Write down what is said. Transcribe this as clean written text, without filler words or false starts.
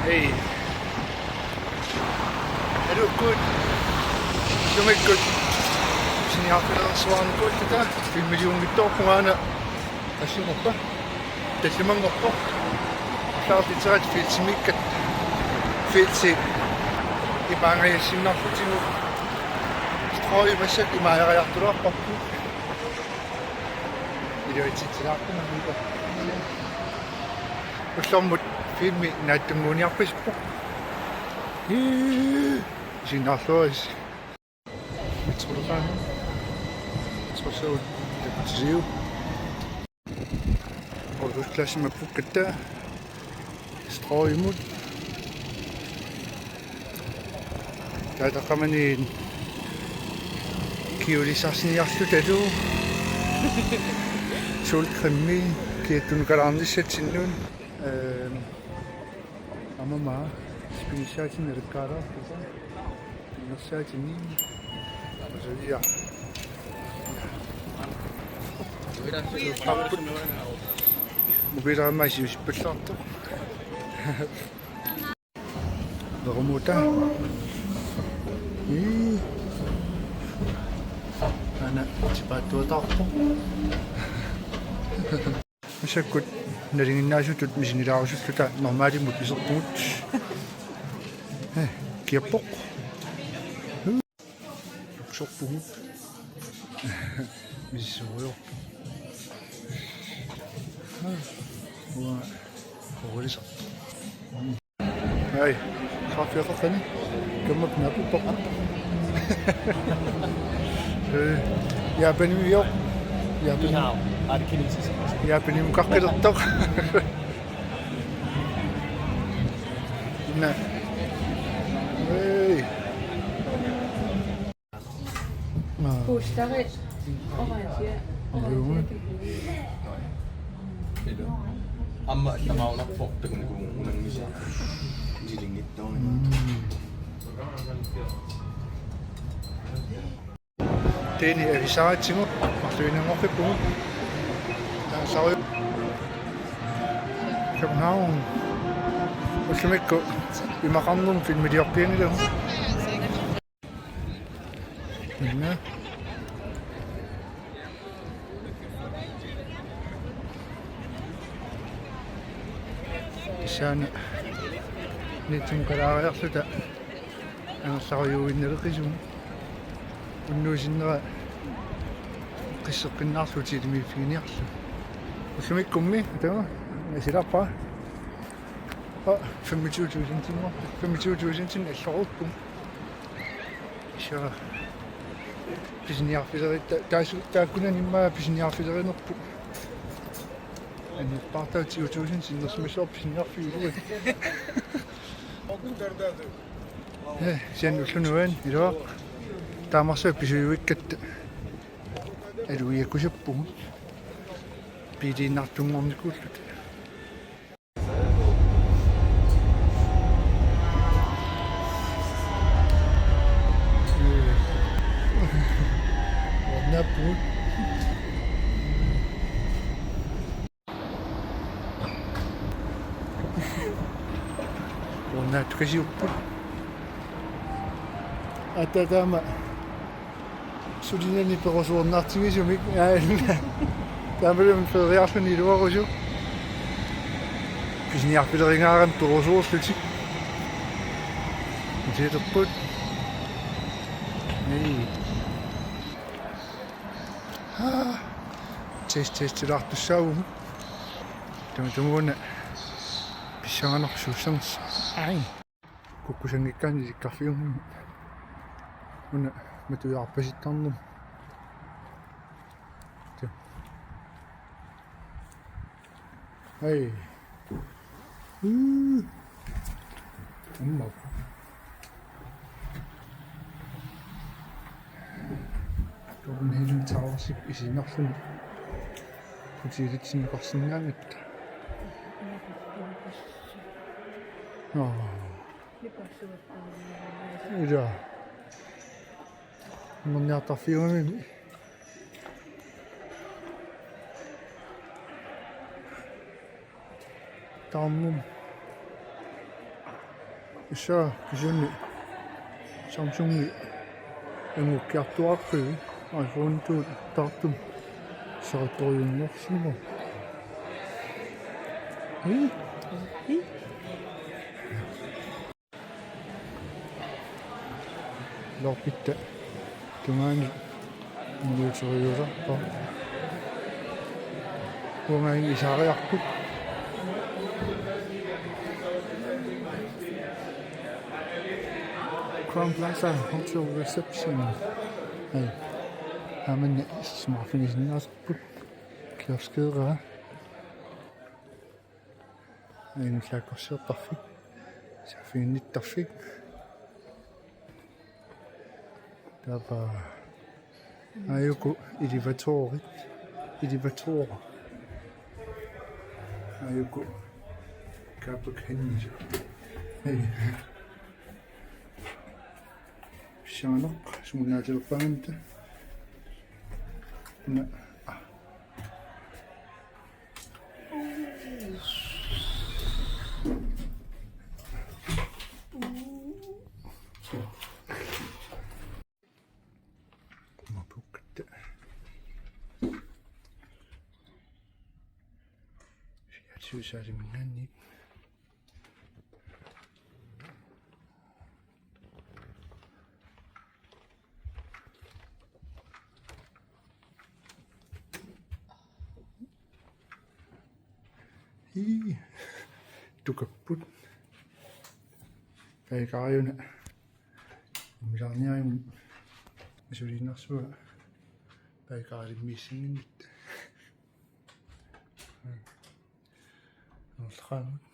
Hey, er du godt? Som ikke godt. Sin jeg har fået svan godt det der. Vi millioner dog på hende. Der siger man bare. Det siger man bare. Klart det er et fedt som ikke fedt til. I mange af sine nok til nu. Strøg mig selv i mig og jeg tror på. Det er jo ikke til at kunne. Og så må filmi näiden mun japispu. Siinä olisi. Mitsurutaan. Se on siu. Odotusklassi me pukettaa. Stroimut. Tätä kameni kiulisasni jastutetu. Solkremi kietun karandisset sinnun. Ama ma spinisha için rikara kızım. Nasıl için ni? Özellikle. Bu bir ama işi spesiyaltı. Doğumuta. Ana cepat tua tahu. Masih good. Naringin na siya tut misin nila siya tuta normali mo pisok put. Kiyapok. Pisok put. Misuyo. Wa kawali sa. Ay, kafe ka kani. Kamat na po pak. Ja, benim yok. Ja, benim. Er det kinesisk? Ja, benim kakkedattok. Nej. Hey. Pushtaret. Orange. Amma tamauna fokta kung unang misa. Dilingit daw. Det er vi så til mig. Og det er nok på. Der er så København. Og så ikke gå. Vi må ramme nogle film med de opgave i det. Ja. Sana lidt som kan der være så der. Jeg så jo i nærheden. Nu sinna qissaqin narsuti mi finiarsu. Usumikkum mi tama nasirapa. 25.000 timer. 25.000 timer alloruppu. Så pisniarfiseri der kun nimma pisniarfiserinerpu. Ani parta 20.000 timer som så pisniarfilu. Sen usunuan i dag. Tämä se pysyy ikket eduja kun se puhuu. Piti nattumaan kutsut. On puhuu. On näyttäisi uppu. Että tämä Sudinen på vores native som ikke der er vel en federation i det år også. Hvis ni har fedt ringer på vores årspolitik. Det er der på. Nej. Test det der så. Det må man. Bishan nok susans. Ej. Kukusen ikke kan i kaffe. Men med du er på sit tanden. Hey. Amma. Tuon heidän tausi isinafun. Kujirit sin kasinganit. Ida. Menyata film ini. Tamu. Issa kysynni Samsungi angukkiartuarrivi iPhone tuut tartum saratoriunnersimu. Lorpitta tungaani muliuteriusarpa uangain isaariarput Crown Plaza Hotel Reception. Hey, men smartfinisen kioskeraa. En tlaakkorsiortarfik. Saafiinnittarfik. Tapa ayuku elevator. Ayuku kapakhenju. Hey. Shanok, sumunatilpaanta. Na. Mapukta. Siya minani. Tukapput paikaajuna milaarniaim misulinnarsua paikaalimmiissinginnit. Nolqaamut